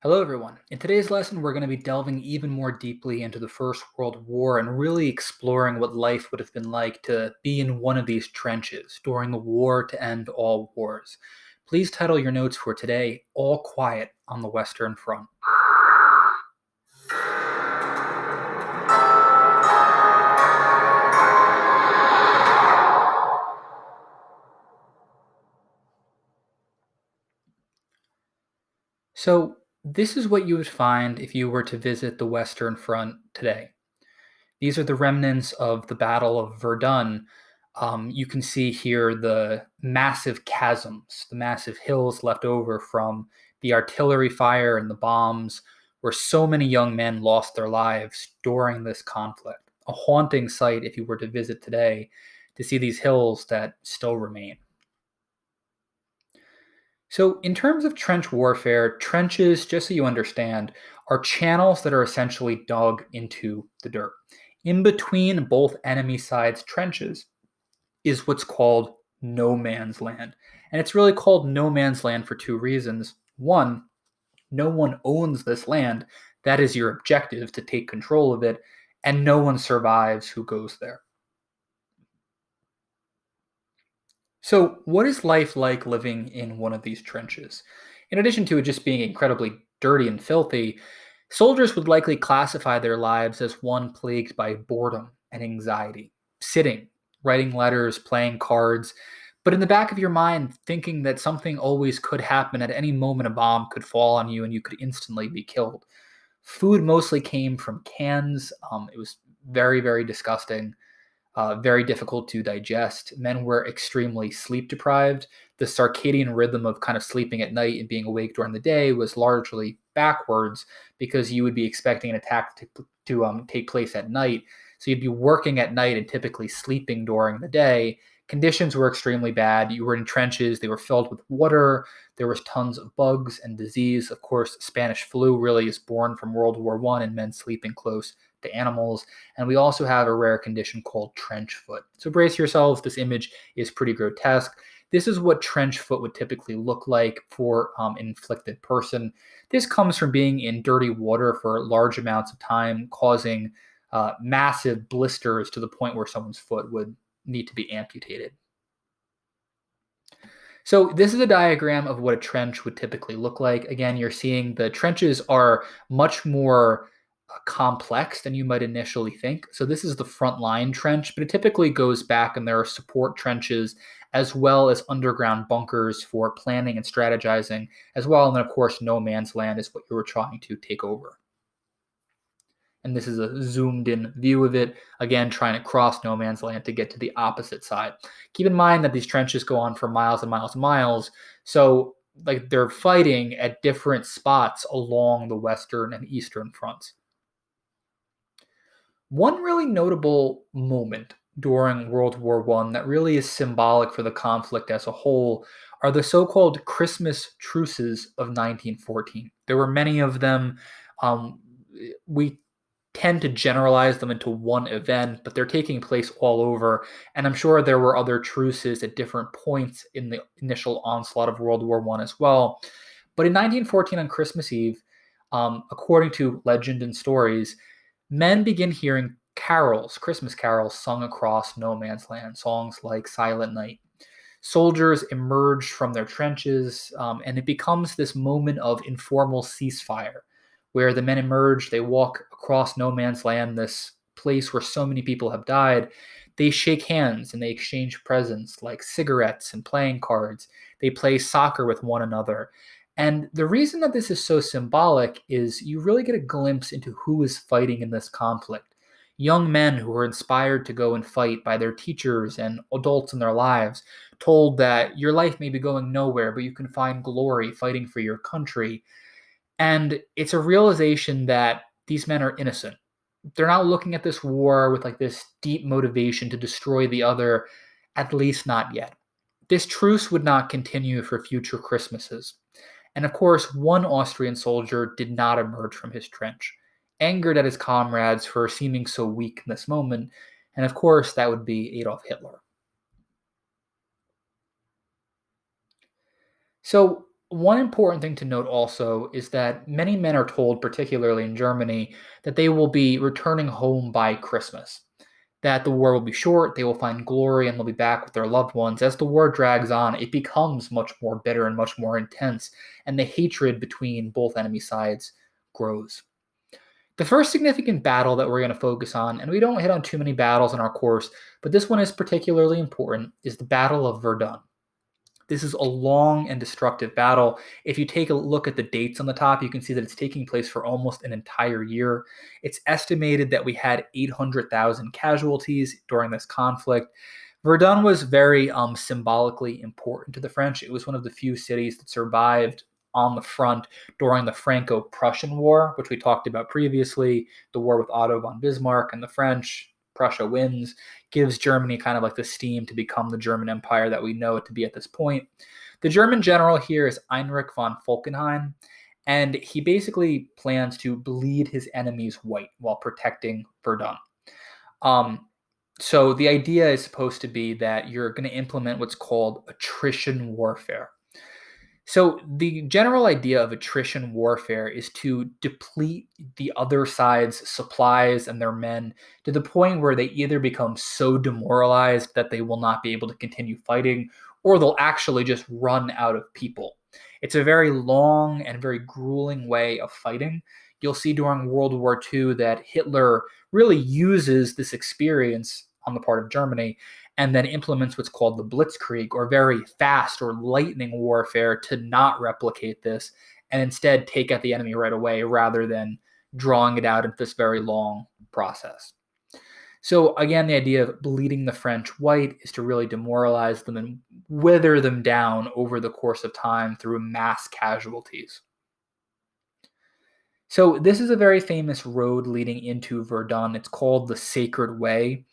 Hello, everyone. In today's lesson, we're going to be delving even more deeply into the First World War and really exploring what life would have been like to be in one of these trenches during the war to end all wars. Please title your notes for today, All Quiet on the Western Front. So, this is what you would find if you were to visit the Western Front today. These are the remnants of the Battle of Verdun. You can see here the massive chasms, the massive hills left over from the artillery fire and the bombs, where so many young men lost their lives during this conflict. A haunting sight if you were to visit today to see these hills that still remain. So, in terms of trench warfare, trenches, just so you understand, are channels that are essentially dug into the dirt. In between both enemy sides' trenches is what's called no man's land. And it's really called no man's land for two reasons. One, no one owns this land. That is your objective, to take control of it. And no one survives who goes there. So, what is life like living in one of these trenches? In addition to it just being incredibly dirty and filthy, soldiers would likely classify their lives as one plagued by boredom and anxiety, sitting, writing letters, playing cards, but in the back of your mind, thinking that something always could happen at any moment. A bomb could fall on you and you could instantly be killed. Food mostly came from cans. It was very, very disgusting, very difficult to digest. Men were extremely sleep deprived. The circadian rhythm of kind of sleeping at night and being awake during the day was largely backwards because you would be expecting an attack to take place at night. So you'd be working at night and typically sleeping during the day. Conditions were extremely bad. You were in trenches, they were filled with water. There was tons of bugs and disease. Of course, Spanish flu really is born from World War I and men sleeping close to animals. And we also have a rare condition called trench foot. So brace yourselves, this image is pretty grotesque. This is what trench foot would typically look like for an inflicted person. This comes from being in dirty water for large amounts of time, causing massive blisters to the point where someone's foot would need to be amputated. So this is a diagram of what a trench would typically look like. Again, you're seeing the trenches are much more complex than you might initially think. So this is the front line trench, but it typically goes back and there are support trenches as well as underground bunkers for planning and strategizing as well. And then of course, no man's land is what you were trying to take over. And this is a zoomed in view of it, again, trying to cross no man's land to get to the opposite side. Keep in mind that these trenches go on for miles and miles and miles. So, like, they're fighting at different spots along the western and eastern fronts. One really notable moment during World War I that really is symbolic for the conflict as a whole are the so called Christmas truces of 1914. There were many of them. Um, we tend to generalize them into one event, but they're taking place all over. And I'm sure there were other truces at different points in the initial onslaught of World War I as well. But in 1914, on Christmas Eve, according to legend and stories, men begin hearing carols, Christmas carols, sung across no man's land, songs like Silent Night. Soldiers emerge from their trenches, and it becomes this moment of informal ceasefire where the men emerge, they walk across no man's land, this place where so many people have died. They shake hands and they exchange presents like cigarettes and playing cards. They play soccer with one another. And the reason that this is so symbolic is you really get a glimpse into who is fighting in this conflict. Young men who were inspired to go and fight by their teachers and adults in their lives, told that your life may be going nowhere, but you can find glory fighting for your country. And it's a realization that these men are innocent. They're not looking at this war with like this deep motivation to destroy the other, at least not yet. This truce would not continue for future Christmases. And of course, one Austrian soldier did not emerge from his trench, angered at his comrades for seeming so weak in this moment. And of course, that would be Adolf Hitler. So One important thing to note also is that many men are told, particularly in Germany, that they will be returning home by Christmas, that the war will be short, they will find glory, and they'll be back with their loved ones. As the war drags on, it becomes much more bitter and much more intense, and the hatred between both enemy sides grows. The first significant battle that we're going to focus on, and we don't hit on too many battles in our course, but this one is particularly important, is the Battle of Verdun. This is a long and destructive battle. If you take a look at the dates on the top, you can see that it's taking place for almost an entire year. It's estimated that we had 800,000 casualties during this conflict. Verdun was very symbolically important to the French. It was one of the few cities that survived on the front during the Franco-Prussian War, which we talked about previously, the war with Otto von Bismarck and the French. Prussia wins, gives Germany kind of like the steam to become the German Empire that we know it to be at this point. The German general here is Heinrich von Falkenhayn, and he basically plans to bleed his enemies white while protecting Verdun. Um, so the idea is supposed to be that you're going to implement what's called attrition warfare. So the general idea of attrition warfare is to deplete the other side's supplies and their men to the point where they either become so demoralized that they will not be able to continue fighting, or they'll actually just run out of people. It's a very long and very grueling way of fighting. You'll see during World War II that Hitler really uses this experience on the part of Germany and then implements what's called the blitzkrieg, or very fast or lightning warfare, to not replicate this and instead take out the enemy right away rather than drawing it out into this very long process. So again, the idea of bleeding the French white is to really demoralize them and wither them down over the course of time through mass casualties. So this is a very famous road leading into Verdun. It's called the Sacred Way.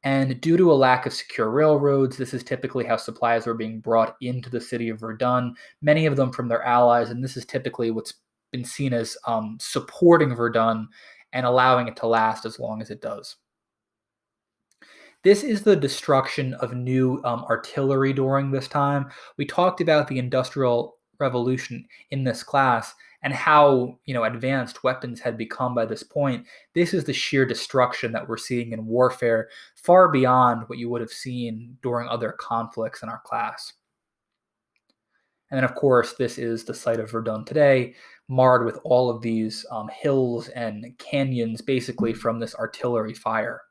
And due to a lack of secure railroads, this is typically how supplies were being brought into the city of Verdun, many of them from their allies. And this is typically what's been seen as supporting Verdun and allowing it to last as long as it does. This is the destruction of new artillery during this time. We talked about the Industrial Revolution in this class and how advanced weapons had become by this point. This is the sheer destruction that we're seeing in warfare, far beyond what you would have seen during other conflicts in our class. And then, of course, this is the site of Verdun today, marred with all of these hills and canyons, basically from this artillery fire.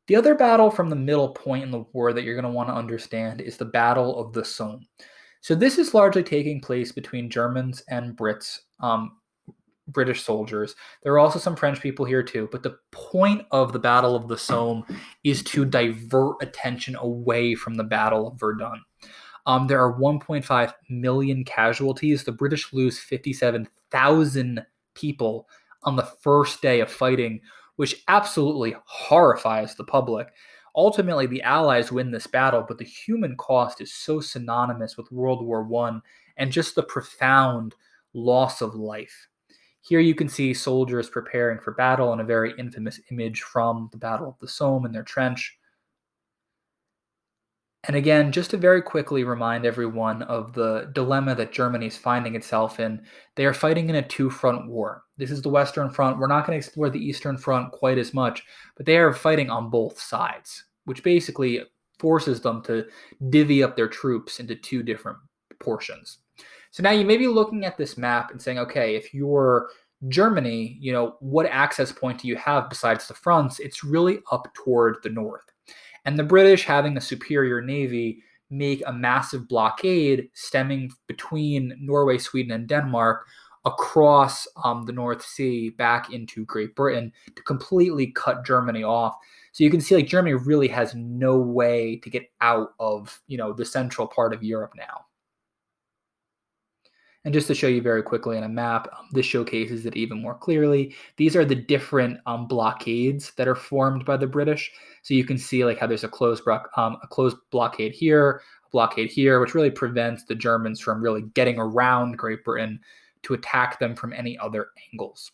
The other battle from the middle point in the war that you're going to want to understand is the Battle of the Somme. So this is largely taking place between Germans and Brits, British soldiers. There are also some French people here too, but the point of the Battle of the Somme is to divert attention away from the Battle of Verdun. There are 1.5 million casualties. The British lose 57,000 people on the first day of fighting, which absolutely horrifies the public. Ultimately, the Allies win this battle, but the human cost is so synonymous with World War I and just the profound loss of life. Here you can see soldiers preparing for battle in a very infamous image from the Battle of the Somme in their trench. And again, just to very quickly remind everyone of the dilemma that Germany is finding itself in, they are fighting in a two-front war. This is the Western Front. We're not going to explore the Eastern Front quite as much, but they are fighting on both sides, which basically forces them to divvy up their troops into two different portions. So now you may be looking at this map and saying, okay, if you're Germany, what access point do you have besides the fronts? It's really up toward the north. And the British, having a superior navy, make a massive blockade stemming between Norway, Sweden, and Denmark across the North Sea back into Great Britain to completely cut Germany off. So you can see Germany really has no way to get out of the central part of Europe now. And just to show you very quickly on a map, this showcases it even more clearly. These are the different blockades that are formed by the British. So you can see how there's a closed blockade here, a blockade here, which really prevents the Germans from really getting around Great Britain to attack them from any other angles.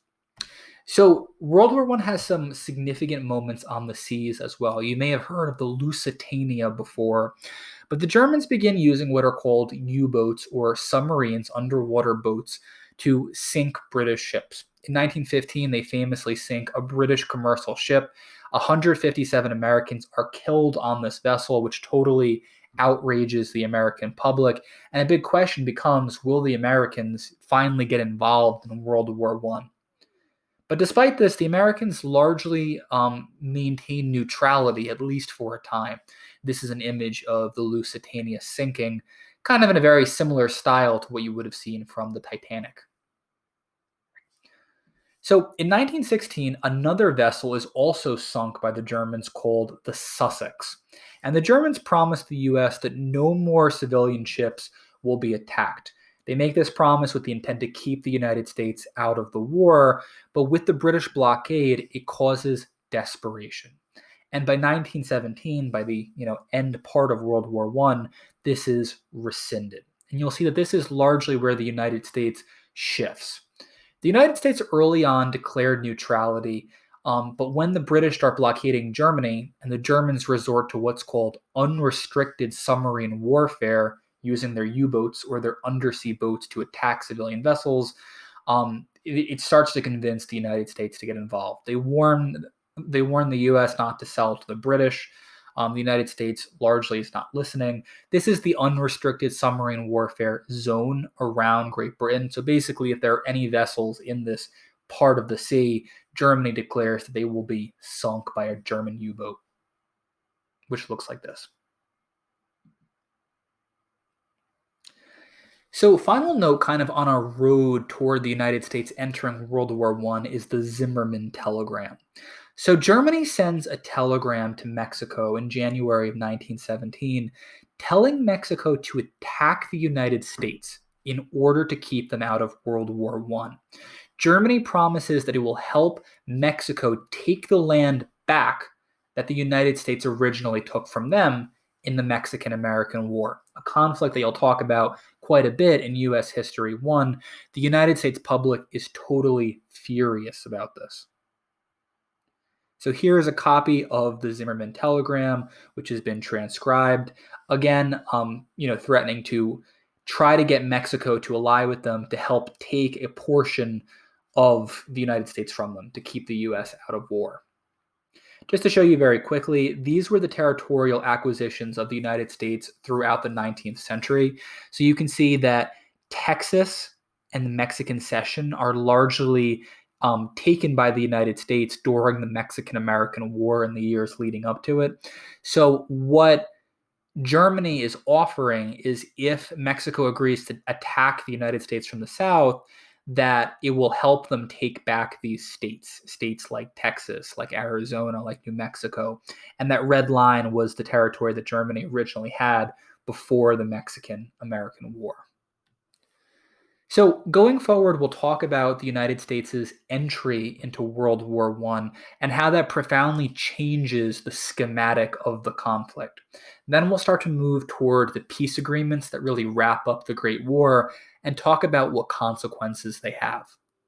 So World War One has some significant moments on the seas as well. You may have heard of the Lusitania before, but the Germans begin using what are called U-boats or submarines, underwater boats, to sink British ships. In 1915, they famously sink a British commercial ship. 157 Americans are killed on this vessel, which totally outrages the American public. And a big question becomes, will the Americans finally get involved in World War One? But despite this, the Americans largely maintained neutrality, at least for a time. This is an image of the Lusitania sinking, kind of in a very similar style to what you would have seen from the Titanic. So in 1916, another vessel is also sunk by the Germans called the Sussex. And the Germans promised the US that no more civilian ships will be attacked. They make this promise with the intent to keep the United States out of the war, but with the British blockade, it causes desperation. And by 1917, by the end part of World War One, this is rescinded. And you'll see that this is largely where the United States shifts. The United States early on declared neutrality, but when the British start blockading Germany and the Germans resort to what's called unrestricted submarine warfare using their U boats or their undersea boats to attack civilian vessels, it starts to convince the United States to get involved. They warn the U.S. not to sell to the British. The United States largely is not listening. This is the unrestricted submarine warfare zone around Great Britain. So basically, if there are any vessels in this part of the sea, Germany declares that they will be sunk by a German U-boat, which looks like this. So, final note, kind of on our road toward the United States entering World War I, is the Zimmermann telegram. So, Germany sends a telegram to Mexico in January of 1917, telling Mexico to attack the United States in order to keep them out of World War I. Germany promises that it will help Mexico take the land back that the United States originally took from them in the Mexican American War, a conflict that you'll talk about quite a bit in US History 1. The United States public is totally furious about this. So here is a copy of the Zimmermann telegram, which has been transcribed. Again, threatening to try to get Mexico to ally with them to help take a portion of the United States from them to keep the U.S. out of war. Just to show you very quickly, these were the territorial acquisitions of the United States throughout the 19th century. So you can see that Texas and the Mexican Cession are largely taken by the United States during the Mexican-American War in the years leading up to it. So what Germany is offering is if Mexico agrees to attack the United States from the south, that it will help them take back these states like Texas, like Arizona, like New Mexico. And that red line was the territory that Germany originally had before the Mexican-American War. So going forward, we'll talk about the United States' entry into World War I and how that profoundly changes the schematic of the conflict. Then we'll start to move toward the peace agreements that really wrap up the Great War and talk about what consequences they have.